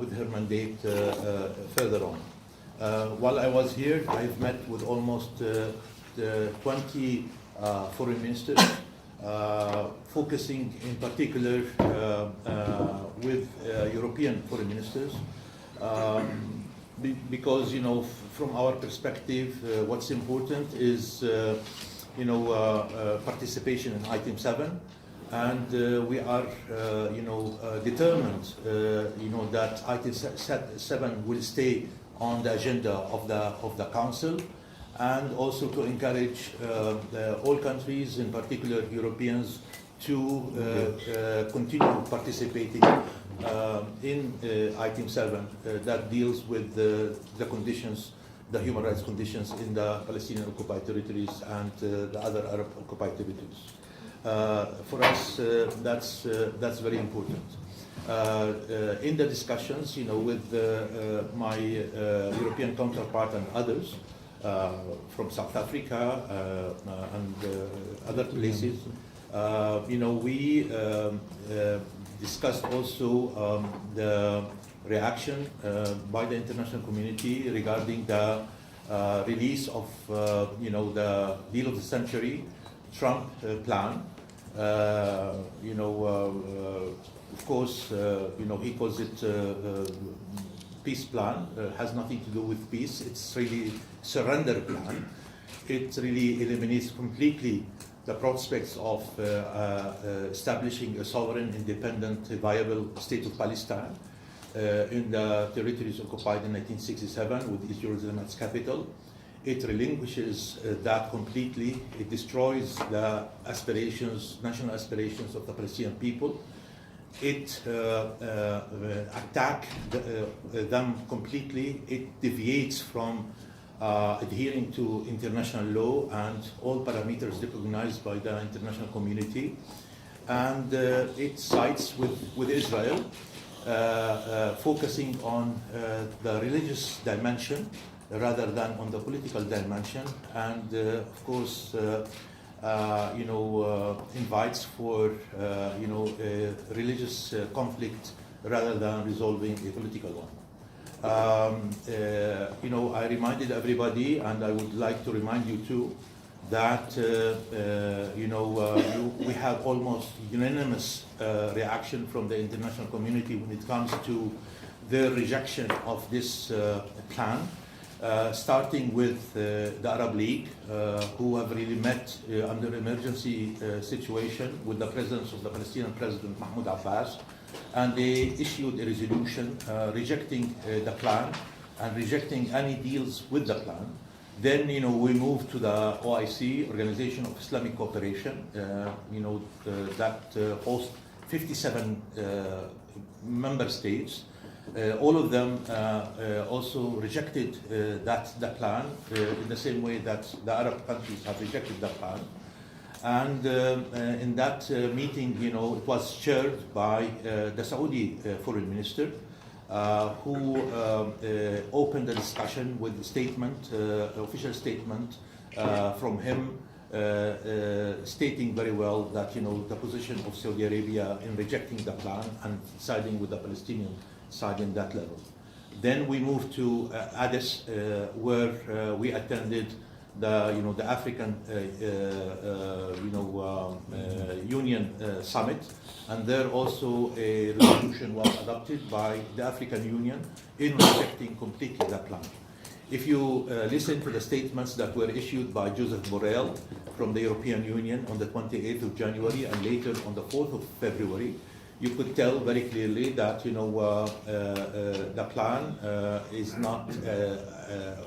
with her mandate further on. While I was here, I've met with almost 20 foreign ministers, focusing in particular with European foreign ministers, because, from our perspective, what's important is, participation in Item 7. And we are, determined, that Item 7 will stay on the agenda of the Council, and also to encourage all countries, in particular Europeans, to continue participating in Item 7 that deals with the conditions, the human rights conditions in the Palestinian occupied territories and the other Arab occupied territories. For us, that's very important. In the discussions, with my European counterpart and others from South Africa and other places, we discussed also the reaction by the international community regarding the release of, the deal of the century Trump plan. Of course, he calls it peace plan. Has nothing to do with peace. It's really surrender plan. It really eliminates completely the prospects of establishing a sovereign, independent, viable state of Palestine in the territories occupied in 1967 with East Jerusalem as capital. It relinquishes that completely. It destroys the aspirations, national aspirations of the Palestinian people. It attacks them completely. It deviates from adhering to international law and all parameters recognized by the international community. And it sides with Israel, focusing on the religious dimension rather than on the political dimension, and of course, invites for a religious conflict rather than resolving a political one. I reminded everybody, and I would like to remind you too, that we have almost unanimous reaction from the international community when it comes to their rejection of this plan. Starting with the Arab League, who have really met under emergency situation with the presence of the Palestinian President Mahmoud Abbas, and they issued a resolution rejecting the plan and rejecting any deals with the plan. Then, we moved to the OIC, Organization of Islamic Cooperation, that hosts 57 member states. All of them also rejected that plan in the same way that the Arab countries have rejected that plan. And in that meeting, it was chaired by the Saudi foreign minister, who opened the discussion with a statement, official statement from him, stating very well that the position of Saudi Arabia in rejecting the plan and siding with the Palestinian side in that level. Then we moved to Addis, where we attended the African Union summit, and there also a resolution was adopted by the African Union in rejecting completely that plan. If you listen to the statements that were issued by Joseph Borrell from the European Union on the 28th of January and later on the 4th of February, you could tell very clearly that the plan is not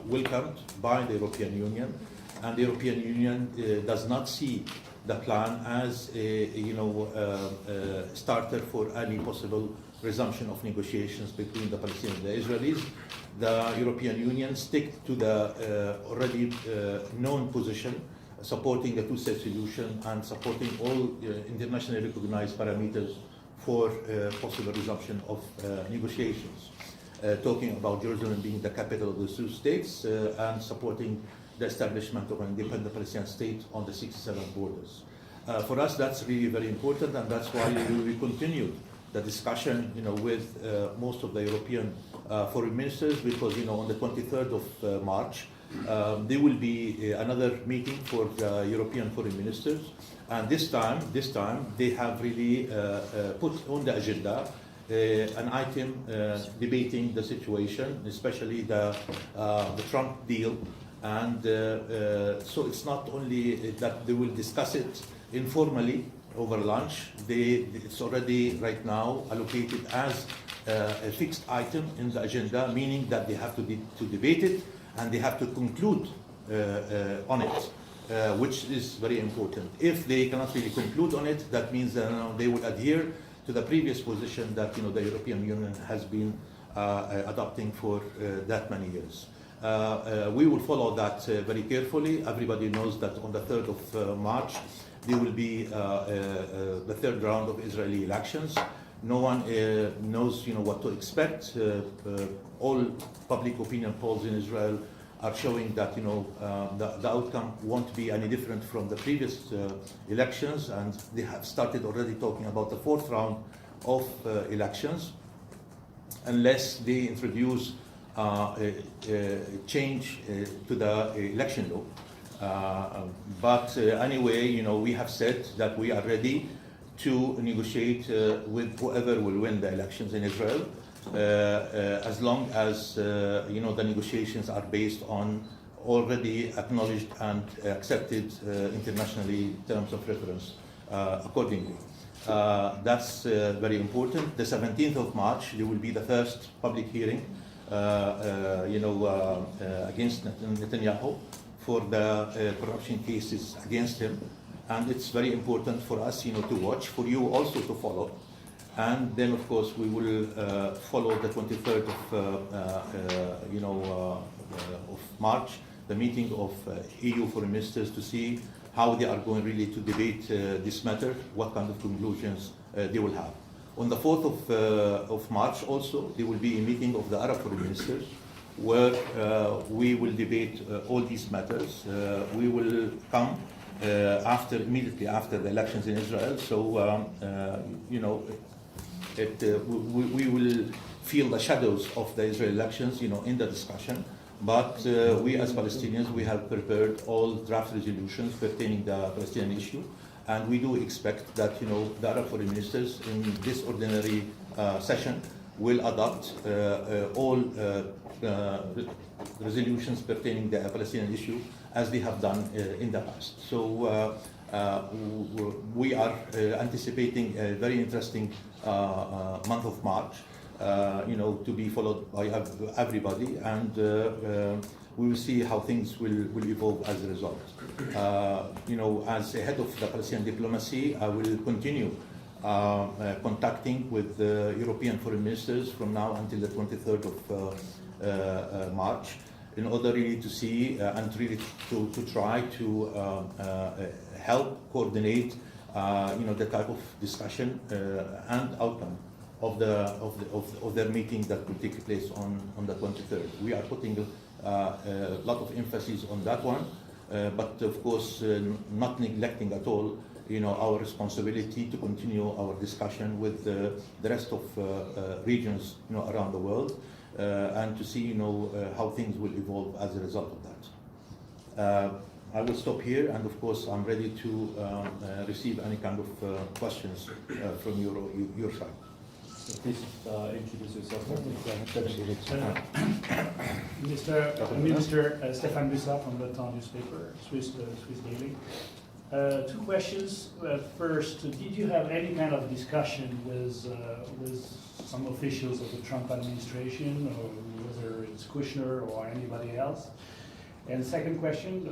welcomed by the European Union, and the European Union does not see the plan as a starter for any possible resumption of negotiations between the Palestinians and the Israelis. The European Union stick to the already known position, supporting the two-state solution and supporting all internationally recognized parameters for possible resumption of negotiations, talking about Jerusalem being the capital of the two states and supporting the establishment of an independent Palestinian state on the 67 borders. For us, that's really very important, and that's why we continued the discussion, with most of the European foreign ministers, because, on the 23rd of March, there will be another meeting for the European foreign ministers, and this time they have really put on the agenda an item debating the situation, especially the Trump deal, and so it's not only that they will discuss it informally over lunch. It's already right now allocated as a fixed item in the agenda, meaning that they have to debate it and they have to conclude on it, which is very important. If they cannot really conclude on it, that means that they will adhere to the previous position that the European Union has been adopting for that many years. We will follow that very carefully. Everybody knows that on the 3rd of March there will be the third round of Israeli elections. No one knows what to expect. All public opinion polls in Israel are showing that the outcome won't be any different from the previous elections, and they have started already talking about the fourth round of elections, unless they introduce a change to the election law. But anyway, we have said that we are ready to negotiate with whoever will win the elections in Israel, as long as the negotiations are based on already acknowledged and accepted internationally terms of reference accordingly. That's very important. The 17th of March, there will be the first public hearing against Netanyahu for the corruption cases against him, and it's very important for us to watch, for you also to follow. And then of course we will follow the 23rd of March, the meeting of EU foreign ministers, to see how they are going really to debate this matter, what kind of conclusions they will have. On the 4th of March also, there will be a meeting of the Arab foreign ministers, where we will debate all these matters. We will come immediately after the elections in Israel, so we will feel the shadows of the Israeli elections, in the discussion. But we as Palestinians, we have prepared all draft resolutions pertaining the Palestinian issue, and we do expect that the Arab foreign ministers in this ordinary session will adopt all resolutions pertaining the Palestinian issue, as they have done in the past. So we are anticipating a very interesting month of March, to be followed by everybody, and we will see how things will evolve as a result. As a head of the Palestinian diplomacy, I will continue contacting with the European foreign ministers from now until the 23rd of March, in order really to see and really to try to help coordinate the type of discussion and outcome of their meeting that will take place on the 23rd. We are putting a lot of emphasis on that one, but of course not neglecting at all our responsibility to continue our discussion with the rest of regions around the world, and to see how things will evolve as a result of that. I will stop here, and of course I'm ready to receive any kind of questions from your side. Please introduce yourself. Minister Stéphane Bussa from the Temps newspaper, Swiss Daily. Two questions. First, did you have any kind of discussion with some officials of the Trump administration, or whether it's Kushner or anybody else? And second question,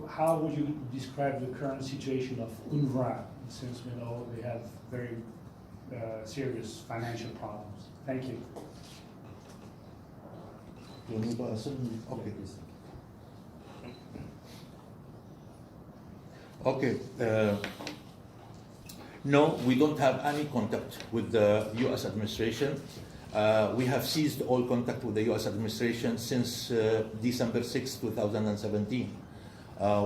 how would you describe the current situation of UNRWA, since we know they have very serious financial problems? Thank you. Okay. No, we don't have any contact with the U.S. administration. We have ceased all contact with the U.S. administration since December 6, 2017,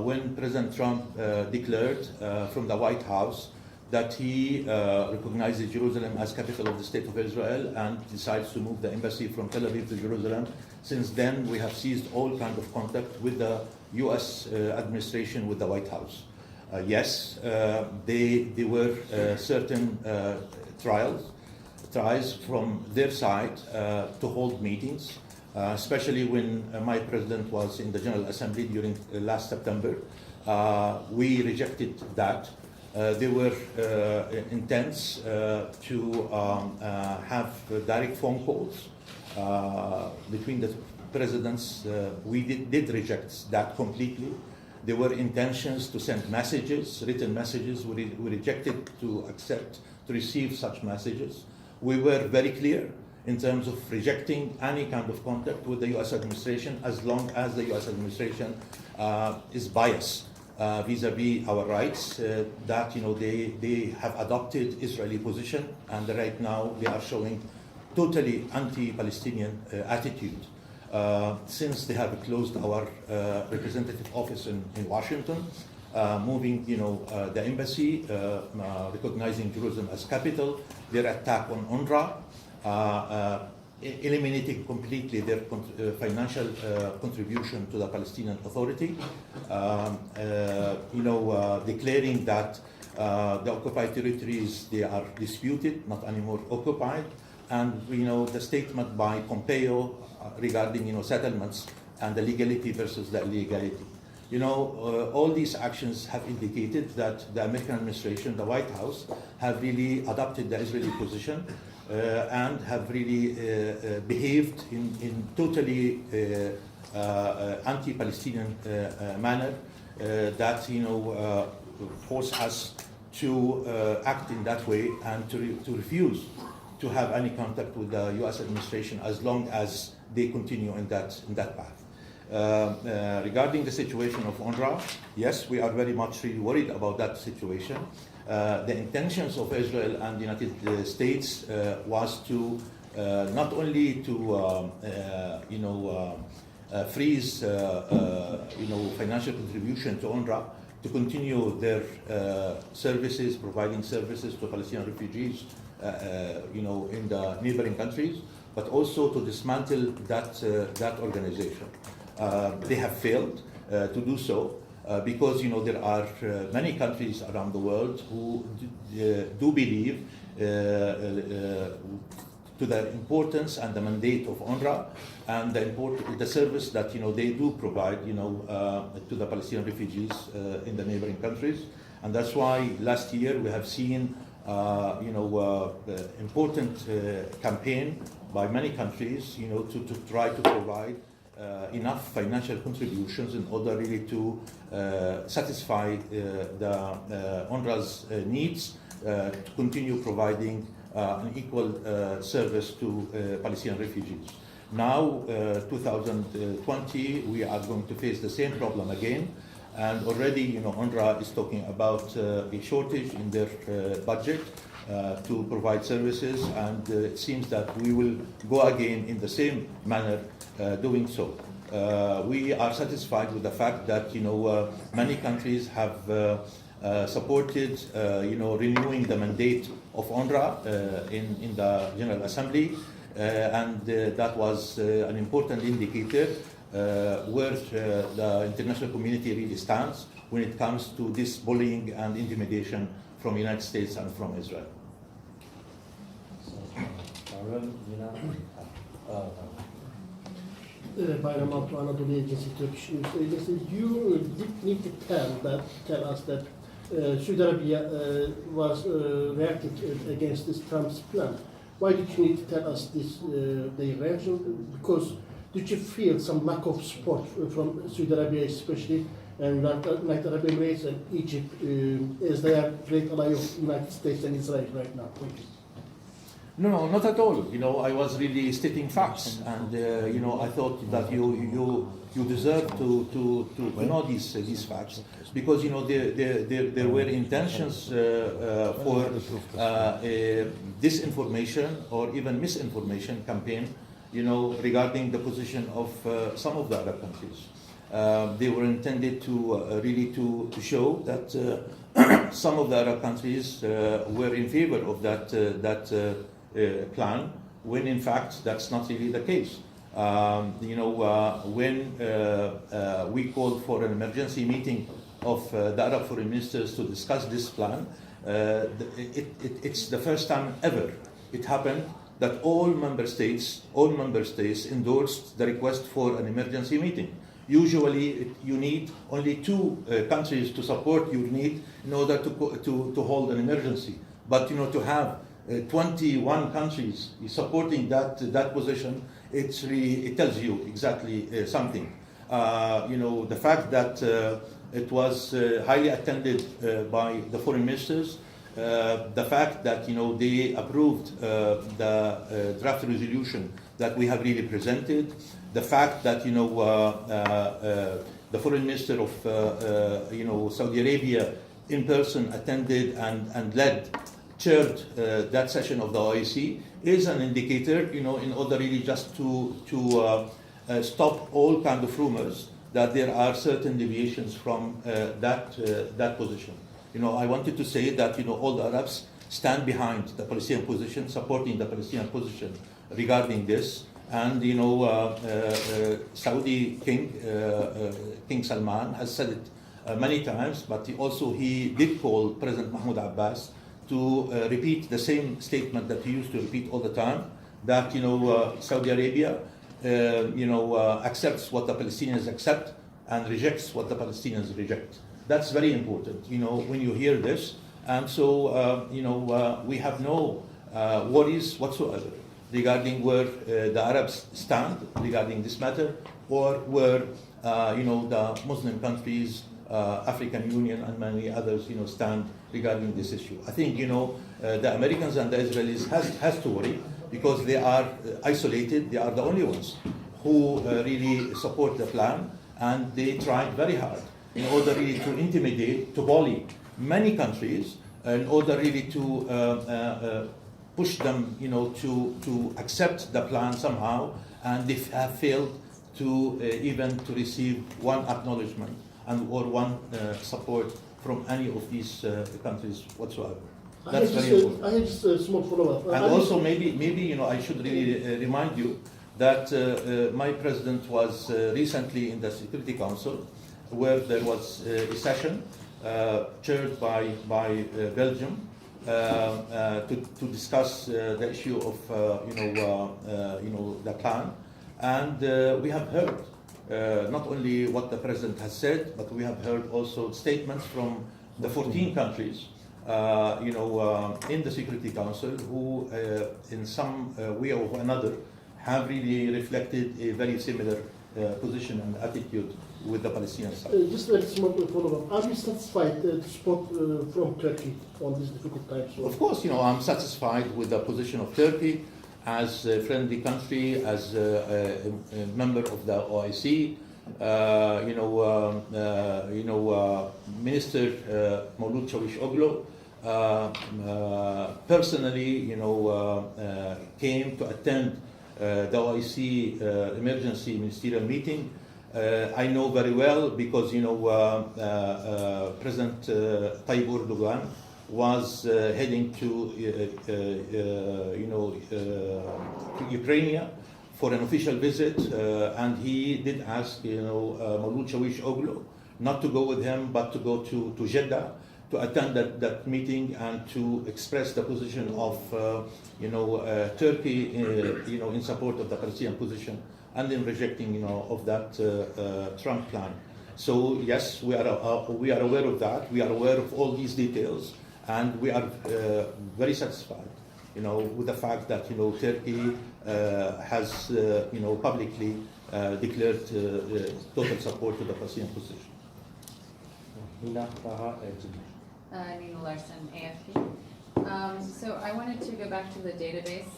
when President Trump declared from the White House that he recognizes Jerusalem as capital of the State of Israel and decides to move the embassy from Tel Aviv to Jerusalem. Since then, we have seized all kinds of contact with the U.S. administration, with the White House. Yes, there were certain tries from their side to hold meetings, especially when my president was in the General Assembly during last September. We rejected that. There were intents to have direct phone calls between the presidents. We did reject that completely. There were intentions to send messages, written messages. We rejected to accept, to receive such messages. We were very clear in terms of rejecting any kind of contact with the U.S. administration as long as the U.S. administration is biased vis-a-vis our rights, that they have adopted Israeli position, and right now they are showing totally anti-Palestinian attitude. Since they have closed our representative office in Washington, moving the embassy, recognizing Jerusalem as capital, their attack on UNRWA, eliminating completely their financial contribution to the Palestinian Authority, declaring that the occupied territories, they are disputed, not anymore occupied, and the statement by Pompeo regarding settlements and the legality versus the illegality. All these actions have indicated that the American administration, the White House, have really adopted the Israeli position and have really behaved in totally anti-Palestinian manner that force us to act in that way and to refuse to have any contact with the U.S. administration as long as they continue in that path. Regarding the situation of UNRWA, yes, we are very much really worried about that situation. The intentions of Israel and the United States was to not only to freeze financial contribution to UNRWA, to continue their services, providing services to Palestinian refugees in the neighboring countries, but also to dismantle that organization. They have failed to do so because there are many countries around the world who do believe to the importance and the mandate of UNRWA and the service that they do provide to the Palestinian refugees in the neighboring countries. And that's why last year we have seen important campaign by many countries to try to provide enough financial contributions in order really to satisfy the UNRWA's needs to continue providing an equal service to Palestinian refugees. Now, 2020, we are going to face the same problem again, and already UNRWA is talking about a shortage in their budget to provide services, and it seems that we will go again in the same manner doing so. We are satisfied with the fact that many countries have supported renewing the mandate of UNRWA in the General Assembly, and that was an important indicator where the international community really stands when it comes to this bullying and intimidation from the United States and from Israel. Bayram Altu Anadolu Agency Turkish News Agency, you did need to tell us that Saudi Arabia was reacting against this Trump's plan. Why did you need to tell us this, the reaction? Because did you feel some lack of support from Saudi Arabia especially, and United Arab Emirates and Egypt, as they are great ally of United States and Israel right now? Thank you. No, not at all. I was really stating facts, and I thought that you deserve to know these facts, because there were intentions for disinformation or even misinformation campaign, regarding the position of some of the Arab countries. They were intended to really to show that some of the Arab countries were in favor of that plan, when in fact that's not really the case. When we called for an emergency meeting of the Arab foreign ministers to discuss this plan, it's the first time ever it happened that all member states endorsed the request for an emergency meeting. Usually, you need only 2 countries to support your need in order to hold an emergency. But to have 21 countries supporting that position, it tells you exactly something. The fact that it was highly attended by the foreign ministers, the fact that they approved the draft resolution that we have really presented, the fact that the foreign minister of Saudi Arabia in person attended and chaired that session of the OIC is an indicator, in order really just to stop all kind of rumors that there are certain deviations from that position. I wanted to say that all the Arabs stand behind the Palestinian position, supporting the Palestinian position regarding this, and Saudi King Salman has said it many times, but he did call President Mahmoud Abbas to repeat the same statement that he used to repeat all the time, that Saudi Arabia accepts what the Palestinians accept and rejects what the Palestinians reject. That's very important, when you hear this. And so, we have no worries whatsoever regarding where the Arabs stand regarding this matter, or where, the Muslim countries, African Union and many others, stand regarding this issue. I think, the Americans and the Israelis has to worry, because they are isolated. They are the only ones who really support the plan, and they tried very hard in order really to intimidate, to bully many countries, in order really to push them, to accept the plan somehow, and they have failed to even to receive one acknowledgement or one support from any of these countries whatsoever. That's very important. I have just a small follow-up. And also, maybe I should really remind you that my president was recently in the Security Council, where there was a session chaired by Belgium to discuss the issue of the plan, and we have heard not only what the president has said, but we have heard also statements from the 14 countries in the Security Council who, in some way or another, have really reflected a very similar position and attitude with the Palestinian side. Just a small follow-up. Are you satisfied to support from Turkey on these difficult times? Of course, I'm satisfied with the position of Turkey as a friendly country, as a member of the OIC. Minister Mawlud Çavuşoğlu personally, came to attend the OIC emergency ministerial meeting. I know very well because President Tayyip Erdogan was heading to Ukraine for an official visit, and he did ask Mawlud Çavuşoğlu not to go with him, but to go to Jeddah to attend that meeting and to express the position of Turkey in support of the Palestinian position and in rejecting of that Trump plan. So yes, we are aware of that. We are aware of all these details, and we are very satisfied with the fact that Turkey has publicly declared total support to the Palestinian position. Nina Larson, AFP. So I wanted to go back to the database.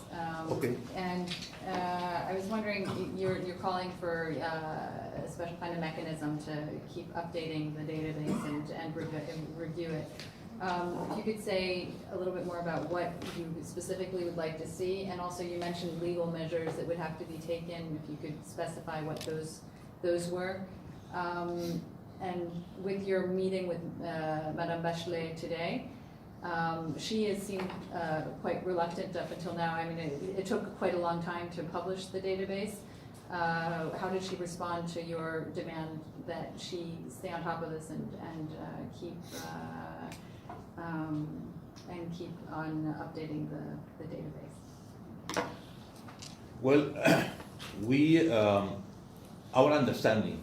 Okay. And I was wondering, you're calling for a special kind of mechanism to keep updating the database and review it. If you could say a little bit more about what you specifically would like to see, and also you mentioned legal measures that would have to be taken, if you could specify what those were. And with your meeting with Madame Bachelet today, she has seemed quite reluctant up until now. I mean, it took quite a long time to publish the database. How did she respond to your demand that she stay on top of this and keep on updating the database? Well, we our understanding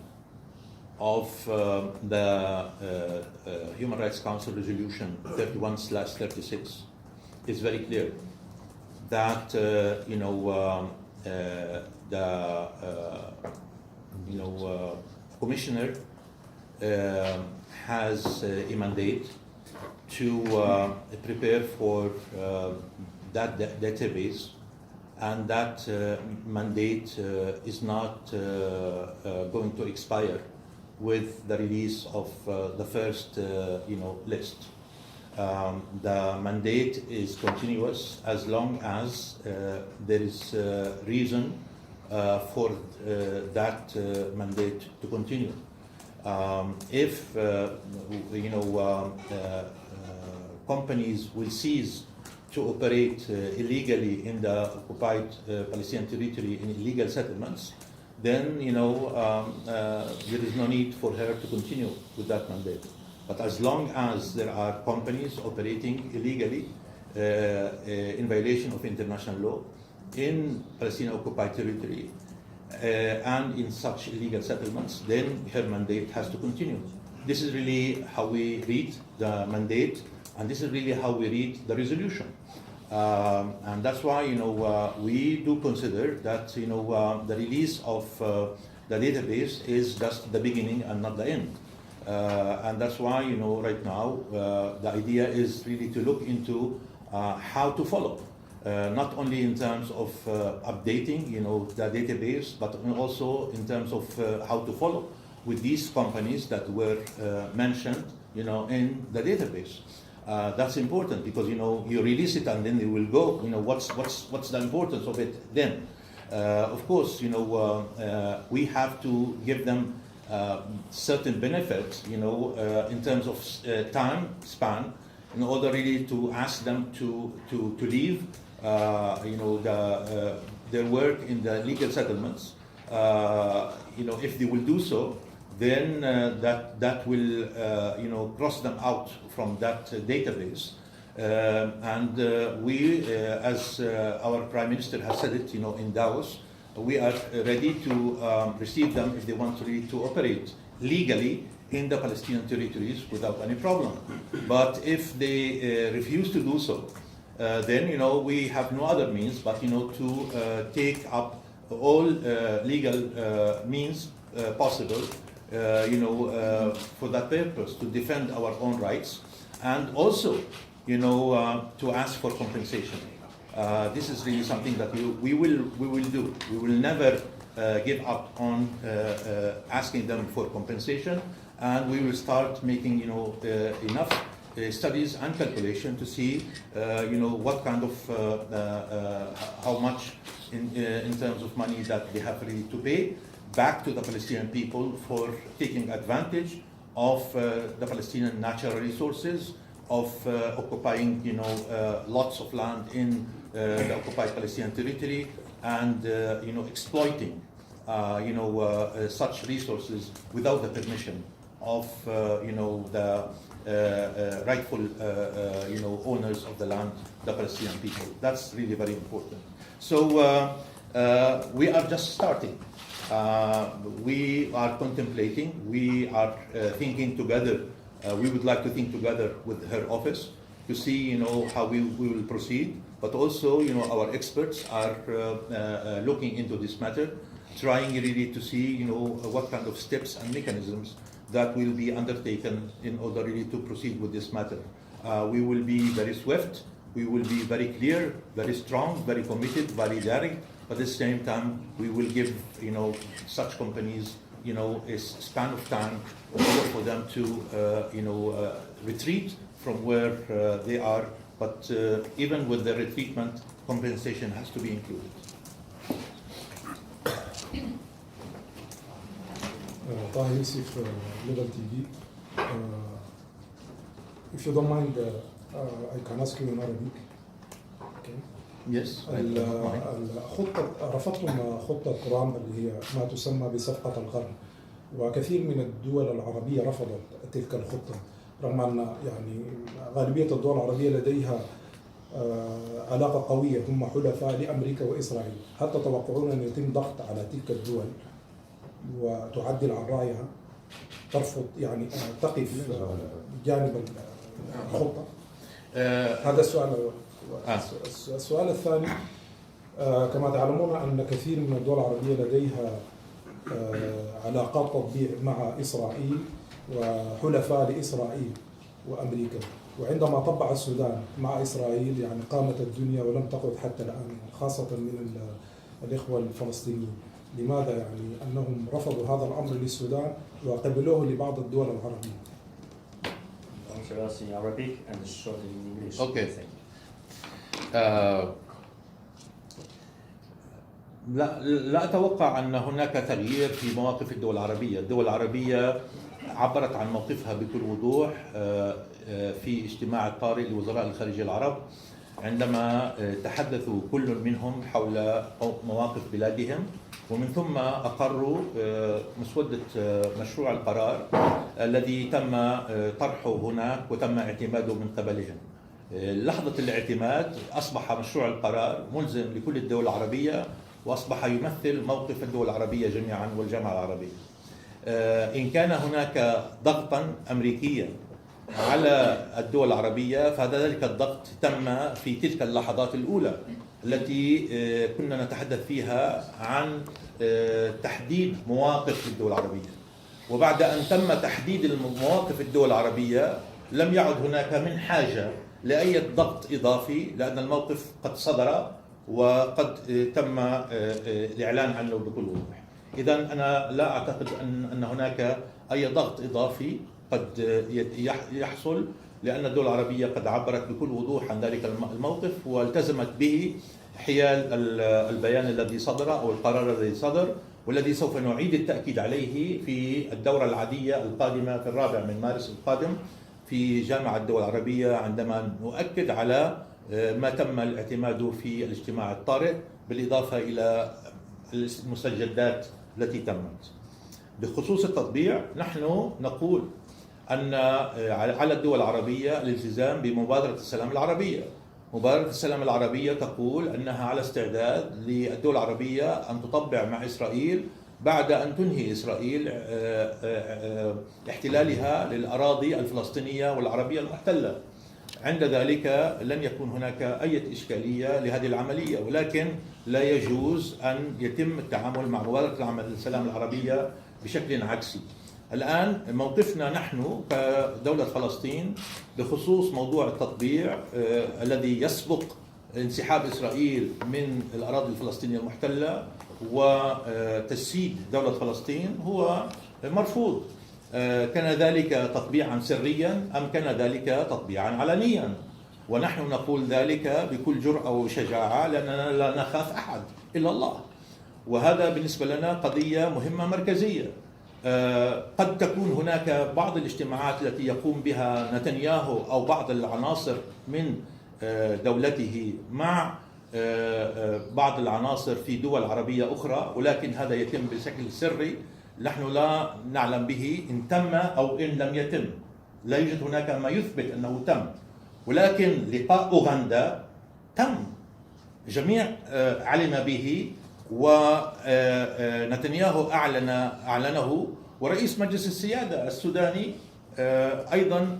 of the Human Rights Council Resolution 31/36 is very clear. That the commissioner has a mandate to prepare for that database, and that mandate is not going to expire with the release of the first list. The mandate is continuous as long as there is reason for that mandate to continue. If companies will cease to operate illegally in the occupied Palestinian territory in illegal settlements, then there is no need for her to continue with that mandate. But as long as there are companies operating illegally in violation of international law in Palestinian occupied territory and in such illegal settlements, then her mandate has to continue. This is really how we read the mandate, and this is really how we read the resolution. And that's why we do consider that the release of the database is just the beginning and not the end. And that's why right now the idea is really to look into how to follow, not only in terms of updating the database, but also in terms of how to follow with these companies that were mentioned in the database. That's important because you release it and then it will go. What's the importance of it then? Of course, we have to give them certain benefits, in terms of time span, in order really to ask them to leave, their work in the legal settlements. If they will do so, then that will cross them out from that database, and we, as our Prime Minister has said it, in Davos, we are ready to receive them if they want to operate legally in the Palestinian territories without any problem. But if they refuse to do so, then we have no other means but to take up all legal means possible. For that purpose, to defend our own rights, and also, to ask for compensation. This is really something that we will do. We will never give up on asking them for compensation, and we will start making enough studies and calculation to see what kind of how much in terms of money that they have really to pay back to the Palestinian people for taking advantage of the Palestinian natural resources, of occupying lots of land in the occupied Palestinian territory, and exploiting such resources without the permission of the rightful owners of the land, the Palestinian people. That's really very important. So we are just starting. We are contemplating, we are thinking together, we would like to think together with her office to see how we will proceed, but also our experts are looking into this matter, trying really to see what kind of steps and mechanisms that will be undertaken in order really to proceed with this matter. We will be very swift, we will be very clear, very strong, very committed, very daring. But at the same time, we will give such companies a span of time for them to retreat from where they are. But even with the retreatment, compensation has to be included. Taha Yusuf, Legal TV. If you don't mind, I can ask you in Arabic. Okay. Yes. الخطة رفضتم خطة ترامب اللي هي ما تسمى بصفقة القرن، وكثير من الدول العربية رفضت تلك الخطة، رغم أن يعني غالبية الدول العربية لديها علاقة قوية، هم حلفاء لأمريكا وإسرائيل. هل تتوقعون أن يتم ضغط على تلك الدول وتعدل عن رأيها، ترفض يعني تقف جانب الخطة؟ هذا السؤال الأول. السؤال الثاني، كما تعلمون أن كثير من الدول العربية لديها علاقات تطبيع مع إسرائيل وحلفاء لإسرائيل وأمريكا، وعندما طبع السودان مع إسرائيل يعني قامت الدنيا ولم تقعد حتى الآن، خاصة من الإخوة الفلسطينيين. لماذا يعني أنهم رفضوا هذا الأمر للسودان وقبلوه لبعض الدول العربية؟ Answer us in Arabic and short in English. Okay. لا أتوقع أن هناك تغيير في مواقف الدول العربية. الدول العربية عبرت عن موقفها بكل وضوح في اجتماع الطارئ لوزراء الخارجية العرب، عندما تحدثوا كل منهم حول مواقف بلادهم، ومن ثم أقروا مسودة مشروع القرار الذي تم طرحه هناك وتم اعتماده من قبلهم. لحظة الاعتماد أصبح مشروع القرار ملزم لكل الدول العربية، وأصبح يمثل موقف الدول العربية جميعا والجامعة العربية. إن كان هناك ضغطا أمريكيا على الدول العربية، فذلك الضغط تم في تلك اللحظات الأولى التي كنا نتحدث فيها عن تحديد مواقف للدول العربية. وبعد أن تم تحديد مواقف الدول العربية لم يعد هناك من حاجة لأي ضغط إضافي، لأن الموقف قد صدر وقد تم الإعلان عنه بكل وضوح. إذن أنا لا أعتقد أن هناك أي ضغط إضافي قد يحصل، لأن الدول العربية قد عبرت بكل وضوح عن ذلك الموقف والتزمت به حيال البيان الذي صدر أو القرار الذي صدر، والذي سوف نعيد التأكيد عليه في الدورة العادية القادمة في 4 مارس القادم في جامعة الدول العربية، عندما نؤكد على ما تم الاعتماد في الاجتماع الطارئ، بالإضافة إلى المستجدات التي تمت. بخصوص التطبيع، نحن نقول أن على الدول العربية الالتزام بمبادرة السلام العربية. مبادرة السلام العربية تقول أنها على استعداد للدول العربية أن تطبع مع إسرائيل بعد أن تنهي إسرائيل احتلالها للأراضي الفلسطينية والعربية المحتلة. عند ذلك لن يكون هناك أي إشكالية لهذه العملية، ولكن لا يجوز أن يتم التعامل مع مبادرة السلام العربية بشكل عكسي. الآن موقفنا نحن كدولة فلسطين بخصوص موضوع التطبيع الذي يسبق انسحاب إسرائيل من الأراضي الفلسطينية المحتلة وتجسيد دولة فلسطين هو مرفوض. كان ذلك تطبيعا سريا أم كان ذلك تطبيعا علنيا؟ ونحن نقول ذلك بكل جرأة وشجاعة، لأننا لا نخاف أحد إلا الله، وهذا بالنسبة لنا قضية مهمة مركزية. قد تكون هناك بعض الاجتماعات التي يقوم بها نتنياهو أو بعض العناصر من دولته مع بعض العناصر في دول عربية أخرى، ولكن هذا يتم بشكل سري، نحن لا نعلم به إن تم أو إن لم يتم. لا يوجد هناك ما يثبت أنه تم، ولكن لقاء أوغندا تم، جميع علم به، ونتنياهو أعلنه، ورئيس مجلس السيادة السوداني أيضا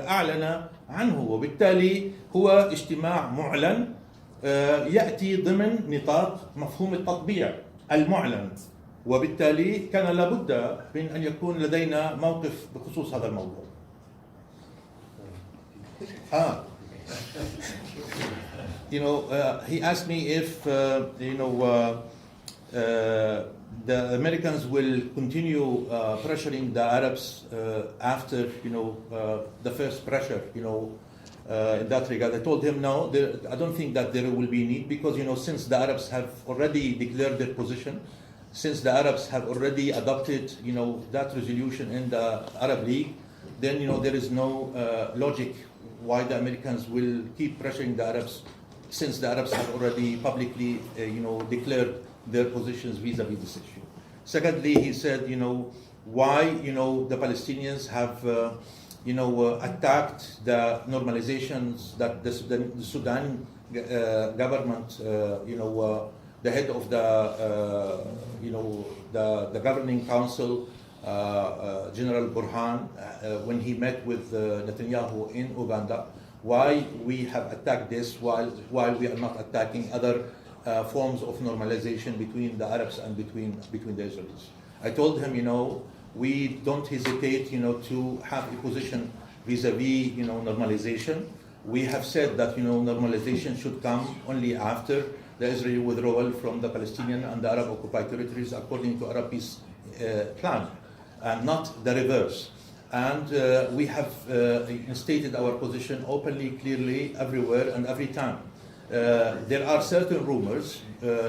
أعلن عنه، وبالتالي هو اجتماع معلن يأتي ضمن نطاق مفهوم التطبيع المعلن، وبالتالي كان لابد من أن يكون لدينا موقف بخصوص هذا الموضوع. He asked me if the Americans will continue pressuring the Arabs after the first pressure in that regard. I told him no, I don't think that there will be need, because since the Arabs have already declared their position, since the Arabs have already adopted, that resolution in the Arab League, then, there is no logic why the Americans will keep pressuring the Arabs, since the Arabs have already publicly, declared their positions vis-a-vis this issue. Secondly, he said, why, the Palestinians have, attacked the normalizations that the Sudan government, the head of the, the governing council, General Burhan, when he met with Netanyahu in Uganda, why we have attacked this while we are not attacking other forms of normalization between the Arabs and between the Israelis. I told him, we don't hesitate, to have a position vis-a-vis, normalization. We have said that, normalization should come only after the Israeli withdrawal from the Palestinian and the Arab occupied territories according to Arab peace plan, and not the reverse. And we have stated our position openly, clearly, everywhere and every time. There are certain rumors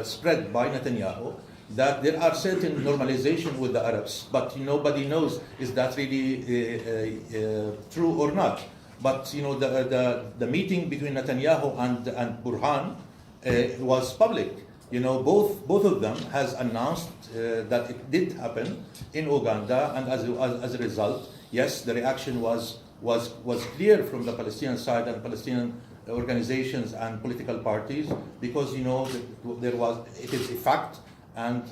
spread by Netanyahu that there are certain normalization with the Arabs, but nobody knows is that really true or not. But the meeting between Netanyahu and Burhan was public. Both of them has announced that it did happen in Uganda, and as a result, yes, the reaction was clear from the Palestinian side and Palestinian organizations and political parties, because it is a fact, and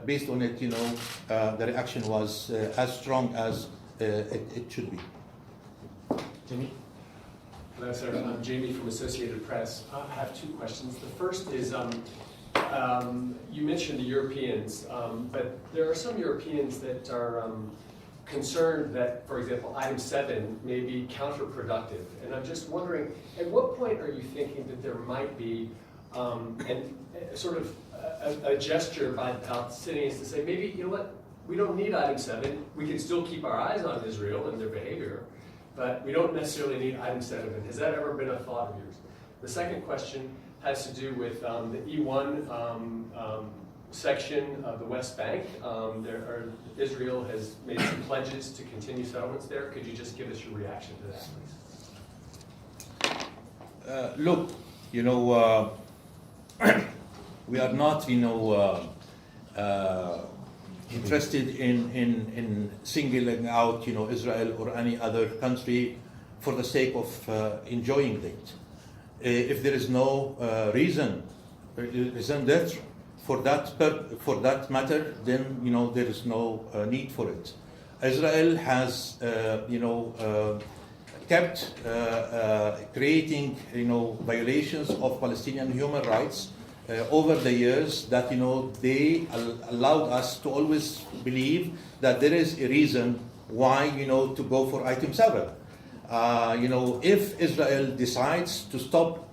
based on it, the reaction was as strong as it should be. Jamie? Hello, sir. I'm Jamie from Associated Press. I have two questions. The first is, you mentioned the Europeans, but there are some Europeans that are concerned that, for example, item 7 may be counterproductive. And I'm just wondering, at what point are you thinking that there might be a gesture by the Palestinians to say, maybe, we don't need item 7. We can still keep our eyes on Israel and their behavior, but we don't necessarily need item 7. Has that ever been a thought of yours? The second question has to do with the E1 section of the West Bank. Israel has made some pledges to continue settlements there. Could you just give us your reaction to that, please? Look, we are not, interested in singling out, Israel or any other country for the sake of enjoying it. If there is no reason there for that matter, then there is no need for it. Israel has kept creating violations of Palestinian human rights over the years that they allowed us to always believe that there is a reason why to go for item 7. If Israel decides to stop